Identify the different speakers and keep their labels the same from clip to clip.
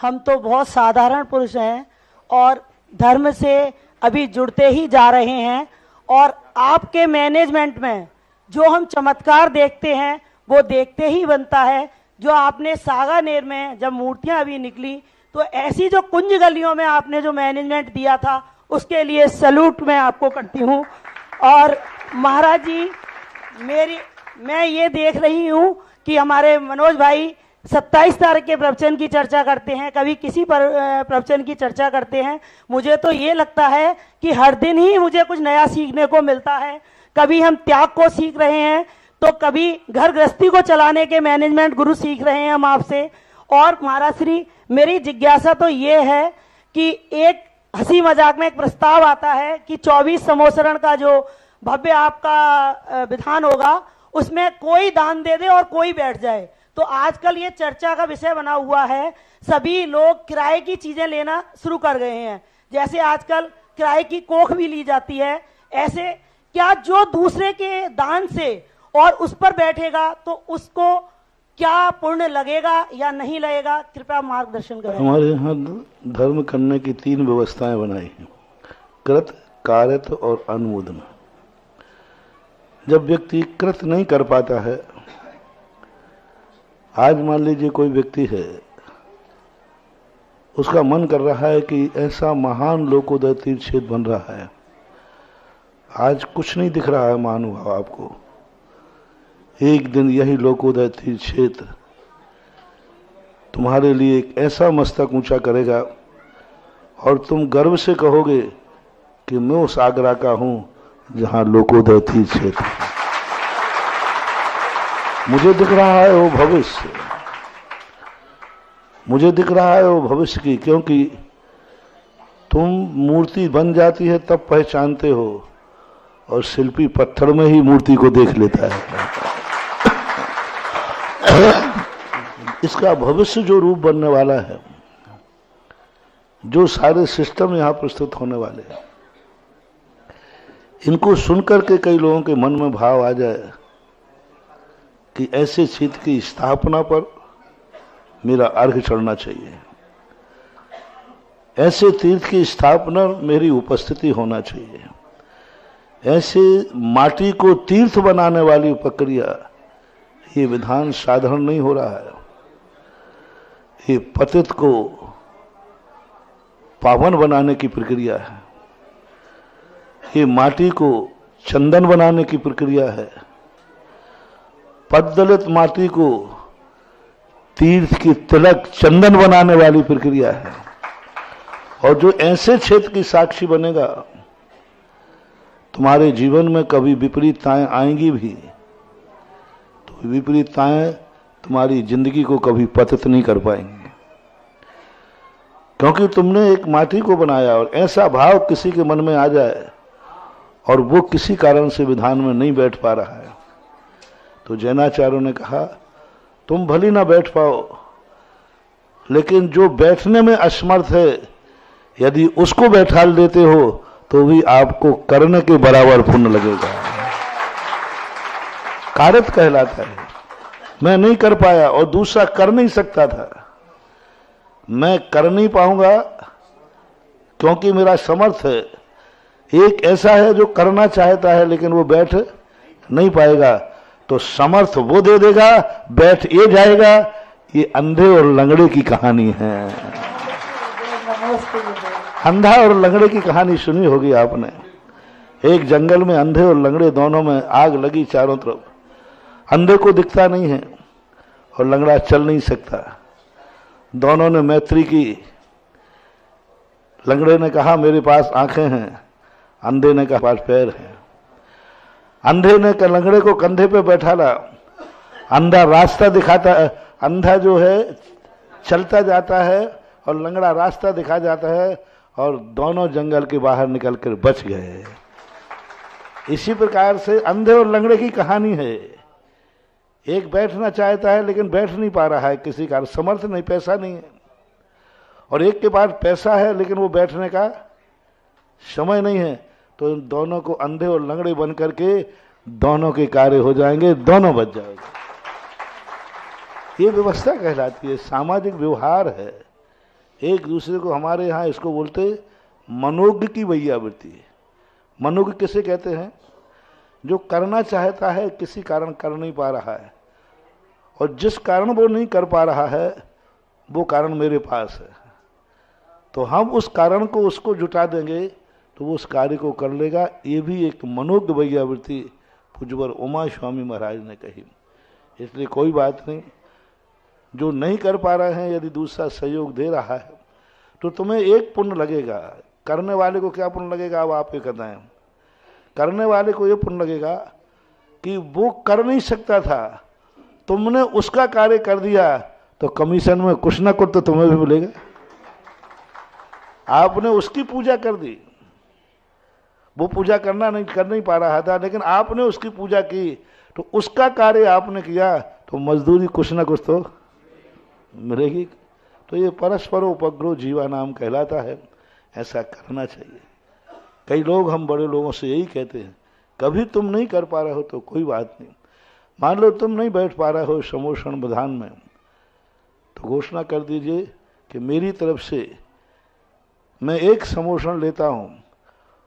Speaker 1: हम तो बहुत साधारण पुरुष हैं और धर्म से अभी जुड़ते ही जा रहे हैं, और आपके मैनेजमेंट में जो हम चमत्कार देखते हैं वो देखते ही बनता है। जो आपने सागानेर में जब मूर्तियां अभी निकली, तो ऐसी जो कुंज गलियों में आपने जो मैनेजमेंट दिया था, उसके लिए सैल्यूट मैं आपको करती हूँ। और महाराज जी, मैं ये देख रही हूँ कि हमारे मनोज भाई 27 तारीख के प्रवचन की चर्चा करते हैं, कभी किसी पर प्रवचन की चर्चा करते हैं। मुझे तो ये लगता है कि हर दिन ही मुझे कुछ नया सीखने को मिलता है। कभी हम त्याग को सीख रहे हैं, तो कभी घर गृहस्थी को चलाने के मैनेजमेंट गुरु सीख रहे हैं हम आपसे। और महाराज श्री, मेरी जिज्ञासा तो ये है कि एक हंसी मजाक में एक प्रस्ताव आता है कि 24 समोसरण का जो भव्य आपका विधान होगा, उसमें कोई दान दे दे और कोई बैठ जाए। तो आजकल ये चर्चा का विषय बना हुआ है, सभी लोग किराए की चीजें लेना शुरू कर गए हैं। जैसे आजकल किराए की कोख भी ली जाती है, ऐसे क्या जो दूसरे के दान से और उस पर बैठेगा तो उसको क्या पुण्य लगेगा या नहीं लगेगा? कृपया मार्गदर्शन करें।
Speaker 2: हमारे यहाँ धर्म करने की 3 व्यवस्थाएं बनाई हैं, कृत, कारत और अनुमोदन। जब व्यक्ति कृत नहीं कर पाता है, आज मान लीजिए कोई व्यक्ति है, उसका मन कर रहा है कि ऐसा महान लोकोदय तीर्थ क्षेत्र बन रहा है, आज कुछ नहीं दिख रहा है महानुभाव आपको, एक दिन यही लोकोदय तीर्थ क्षेत्र तुम्हारे लिए एक ऐसा मस्तक ऊंचा करेगा और तुम गर्व से कहोगे कि मैं उस आगरा का हूं जहां लोकोदय तीर्थ क्षेत्र। मुझे दिख रहा है वो भविष्य, मुझे दिख रहा है वो भविष्य की, क्योंकि तुम मूर्ति बन जाती है तब पहचानते हो, और शिल्पी पत्थर में ही मूर्ति को देख लेता है। इसका भविष्य जो रूप बनने वाला है, जो सारे सिस्टम यहां प्रस्तुत होने वाले हैं, इनको सुनकर के कई लोगों के मन में भाव आ जाए कि ऐसे क्षेत्र की स्थापना पर मेरा अर्घ चढ़ना चाहिए, ऐसे तीर्थ की स्थापना मेरी उपस्थिति होना चाहिए, ऐसे माटी को तीर्थ बनाने वाली प्रक्रिया, ये विधान साधारण नहीं हो रहा है। ये पतित को पावन बनाने की प्रक्रिया है, ये माटी को चंदन बनाने की प्रक्रिया है, पद्दलित माटी को तीर्थ की तिलक चंदन बनाने वाली प्रक्रिया है। और जो ऐसे क्षेत्र की साक्षी बनेगा, तुम्हारे जीवन में कभी विपरीतताएं आएंगी भी, तो विपरीतताएं तुम्हारी जिंदगी को कभी पतित नहीं कर पाएंगे, क्योंकि तुमने एक माटी को बनाया। और ऐसा भाव किसी के मन में आ जाए और वो किसी कारण से विधान में नहीं बैठ पा रहा है, तो जैनाचार्यों ने कहा तुम भली ना बैठ पाओ, लेकिन जो बैठने में असमर्थ है, यदि उसको बैठा देते हो तो भी आपको करने के बराबर पुण्य लगेगा। कारत कहलाता है। मैं नहीं कर पाया और दूसरा कर नहीं सकता था, मैं कर नहीं पाऊंगा क्योंकि मेरा समर्थ है। एक ऐसा है जो करना चाहता है लेकिन वो बैठ नहीं पाएगा, तो समर्थ वो दे देगा, बैठ ये जाएगा। ये अंधे और लंगड़े की कहानी है। अंधा और लंगड़े की कहानी सुनी होगी आपने। एक जंगल में अंधे और लंगड़े दोनों में आग लगी चारों तरफ। अंधे को दिखता नहीं है और लंगड़ा चल नहीं सकता। दोनों ने मैत्री की। लंगड़े ने कहा मेरे पास आंखें हैं, अंधे ने कहा पास पैर हैं। अंधे ने लंगड़े को कंधे पे बैठा ला। अंधा रास्ता दिखाता, अंधा जो है चलता जाता है और लंगड़ा रास्ता दिखा जाता है, और दोनों जंगल के बाहर निकलकर बच गए। इसी प्रकार से अंधे और लंगड़े की कहानी है। एक बैठना चाहता है लेकिन बैठ नहीं पा रहा है, किसी का समर्थ नहीं, पैसा नहीं है। और एक के पास पैसा है लेकिन वो बैठने का समय नहीं है। तो इन दोनों को अंधे और लंगड़े बन करके दोनों के कार्य हो जाएंगे, दोनों बच जाएंगे। ये व्यवस्था कहलाती है, सामाजिक व्यवहार है। एक दूसरे को, हमारे यहाँ इसको बोलते मनोज्ञ की वैयावृत्ति। मनोज्ञ किसे कहते हैं? जो करना चाहता है, किसी कारण कर नहीं पा रहा है, और जिस कारण वो नहीं कर पा रहा है वो कारण मेरे पास है, तो हम उस कारण को उसको जुटा देंगे तो वो उस कार्य को कर लेगा। ये भी एक मनोज्ञ वैयावृत्ति पूज्यवर उमा स्वामी महाराज ने कही। इसलिए कोई बात नहीं, जो नहीं कर पा रहे हैं यदि दूसरा सहयोग दे रहा है तो तुम्हें एक पुण्य लगेगा। करने वाले को क्या पुण्य लगेगा, अब आप ये बताएं। करने वाले को ये पुण्य लगेगा कि वो कर नहीं सकता था, तुमने उसका कार्य कर दिया, तो कमीशन में कुछ ना कुछ तो तुम्हें भी मिलेगा। आपने उसकी पूजा कर दी, वो पूजा कर नहीं पा रहा था, लेकिन आपने उसकी पूजा की, तो उसका कार्य आपने किया, तो मजदूरी कुछ ना कुछ तो मिलेगी। तो ये परस्पर उपग्रह जीवा नाम कहलाता है, ऐसा करना चाहिए। कई लोग, हम बड़े लोगों से यही कहते हैं, कभी तुम नहीं कर पा रहे हो तो कोई बात नहीं, मान लो तुम नहीं बैठ पा रहे हो समोषण विधान में, तो घोषणा कर दीजिए कि मेरी तरफ से मैं एक समोषण लेता हूँ,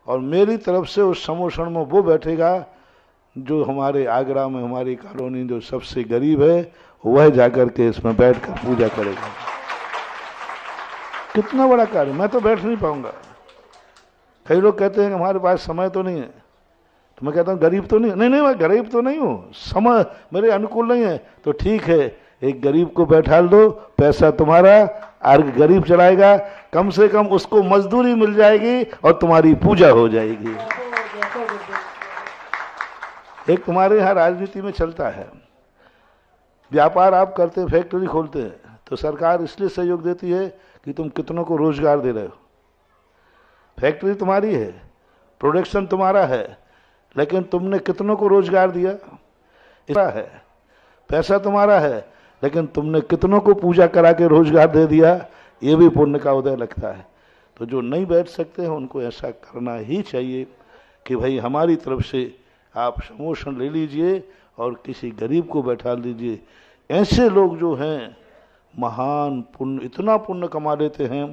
Speaker 2: और मेरी तरफ से उस समोषण में वो बैठेगा जो हमारे आगरा में, हमारी कॉलोनी जो सबसे गरीब है, वह जाकर के इसमें बैठकर पूजा करेगा। कितना बड़ा कार्य, मैं तो बैठ नहीं पाऊंगा। कई लोग कहते हैं कि हमारे पास समय तो नहीं है, तो मैं कहता हूँ गरीब तो नहीं, नहीं मैं गरीब तो नहीं हूँ, समय मेरे अनुकूल नहीं है, तो ठीक है, एक गरीब को बैठा दो, पैसा तुम्हारा, अर्घ गरीब चलाएगा, कम से कम उसको मजदूरी मिल जाएगी और तुम्हारी पूजा हो जाएगी। एक तुम्हारे यहाँ राजनीति में चलता है, व्यापार आप करते हैं, फैक्ट्री खोलते हैं, तो सरकार इसलिए सहयोग देती है कि तुम कितनों को रोजगार दे रहे हो। फैक्ट्री तुम्हारी है, प्रोडक्शन तुम्हारा है, लेकिन तुमने कितनों को रोजगार दिया है। पैसा तुम्हारा है, लेकिन तुमने कितनों को पूजा करा के रोजगार दे दिया, ये भी पुण्य का उदय लगता है। तो जो नहीं बैठ सकते हैं उनको ऐसा करना ही चाहिए कि भाई हमारी तरफ से आप समोषण ले लीजिए और किसी गरीब को बैठा लीजिए। ऐसे लोग जो हैं महान पुण्य, इतना पुण्य कमा लेते हैं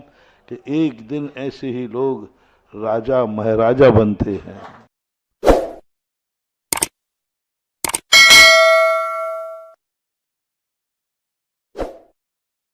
Speaker 2: कि एक दिन ऐसे ही लोग राजा महाराजा बनते हैं।